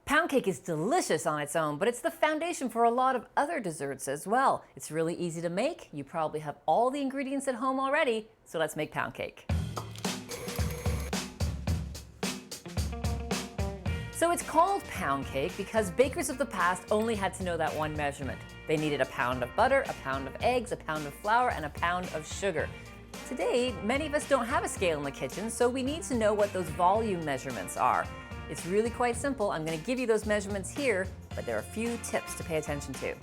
Pound cake is delicious on its own, but it's the foundation for a lot of other desserts as well. It's really easy to make. You probably have all the ingredients at home already, so let's make pound cake. So it's called pound cake because bakers of the past only had to know that one measurement. They needed a pound of butter, a pound of eggs, a pound of flour, and a pound of sugar. Today, many of us don't have a scale in the kitchen, so we need to know what those volume measurements are. It's really quite simple. I'm going to give you those measurements here, but there are a few tips to pay attention to.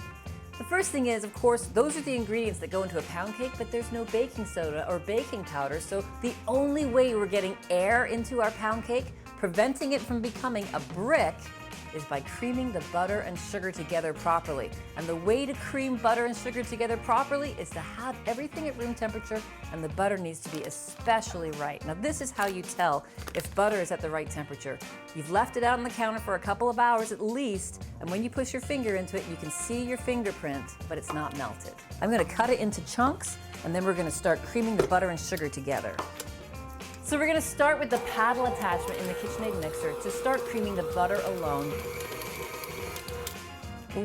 The first thing is, of course, those are the ingredients that go into a pound cake, but there's no baking soda or baking powder, so the only way we're getting air into our pound cake, preventing it from becoming a brick, is by creaming the butter and sugar together properly. And the way to cream butter and sugar together properly is to have everything at room temperature, and the butter needs to be especially right. Now this is how you tell if butter is at the right temperature. You've left it out on the counter for a couple of hours at least, and when you push your finger into it, you can see your fingerprint, but it's not melted. I'm gonna cut it into chunks, and then we're gonna start creaming the butter and sugar together. So we're going to start with the paddle attachment in the KitchenAid mixer to start creaming the butter alone.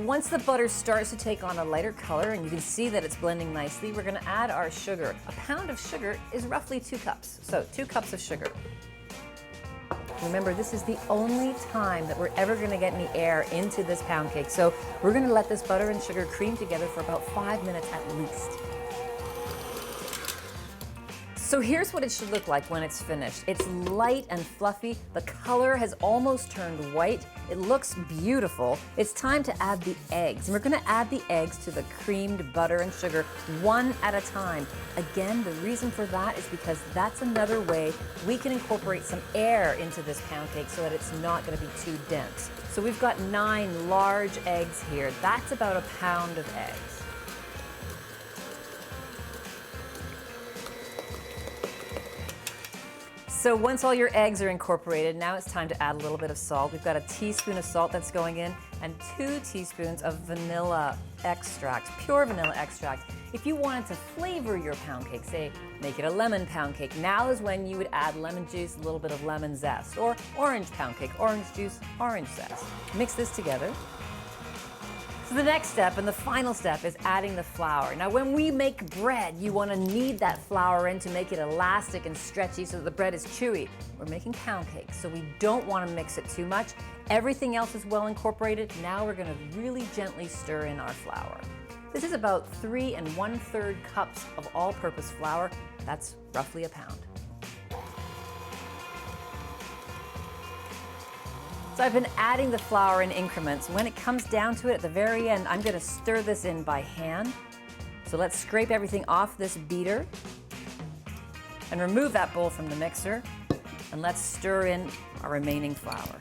Once the butter starts to take on a lighter color and you can see that it's blending nicely, we're going to add our sugar. A pound of sugar is roughly 2 cups, so 2 cups of sugar. Remember, this is the only time that we're ever going to get any air into this pound cake, so we're going to let this butter and sugar cream together for about 5 minutes at least. So here's what it should look like when it's finished. It's light and fluffy. The color has almost turned white. It looks beautiful. It's time to add the eggs. And we're gonna add the eggs to the creamed butter and sugar one at a time. Again, the reason for that is because that's another way we can incorporate some air into this pound cake so that it's not gonna be too dense. So we've got 9 large eggs here. That's about a pound of eggs. So once all your eggs are incorporated, now it's time to add a little bit of salt. We've got a teaspoon of salt that's going in and 2 teaspoons of vanilla extract, pure vanilla extract. If you wanted to flavor your pound cake, say make it a lemon pound cake, now is when you would add lemon juice, a little bit of lemon zest, or orange pound cake, orange juice, orange zest. Mix this together. So the next step and the final step is adding the flour. Now when we make bread, you want to knead that flour in to make it elastic and stretchy so that the bread is chewy. We're making pound cakes, so we don't want to mix it too much. Everything else is well incorporated. Now we're going to really gently stir in our flour. This is about 3 1/3 cups of all-purpose flour. That's roughly a pound. So I've been adding the flour in increments. When it comes down to it at the very end, I'm gonna stir this in by hand. So let's scrape everything off this beater and remove that bowl from the mixer. And let's stir in our remaining flour.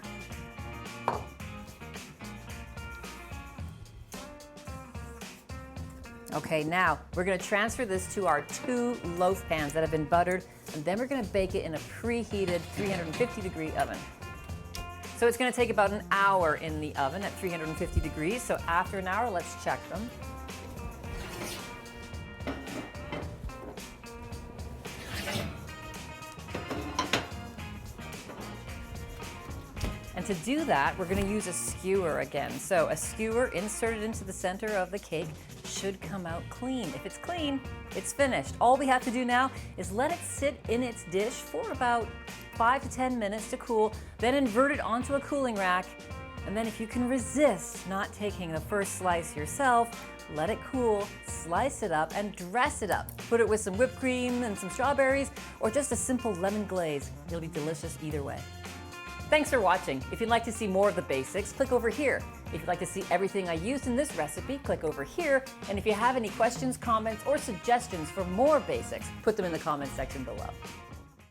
Okay, now we're gonna transfer this to our 2 loaf pans that have been buttered, and then we're gonna bake it in a preheated 350-degree oven. So it's going to take about an hour in the oven at 350 degrees. So after an hour, let's check them. And to do that, we're going to use a skewer again. So a skewer inserted into the center of the cake should come out clean. If it's clean, it's finished. All we have to do now is let it sit in its dish for about 5 to 10 minutes to cool, then invert it onto a cooling rack, and then if you can resist not taking the first slice yourself, let it cool, slice it up, and dress it up. Put it with some whipped cream and some strawberries, or just a simple lemon glaze. It'll be delicious either way. Thanks for watching. If you'd like to see more of the basics, click over here. If you'd like to see everything I used in this recipe, click over here. And if you have any questions, comments, or suggestions for more basics, put them in the comments section below.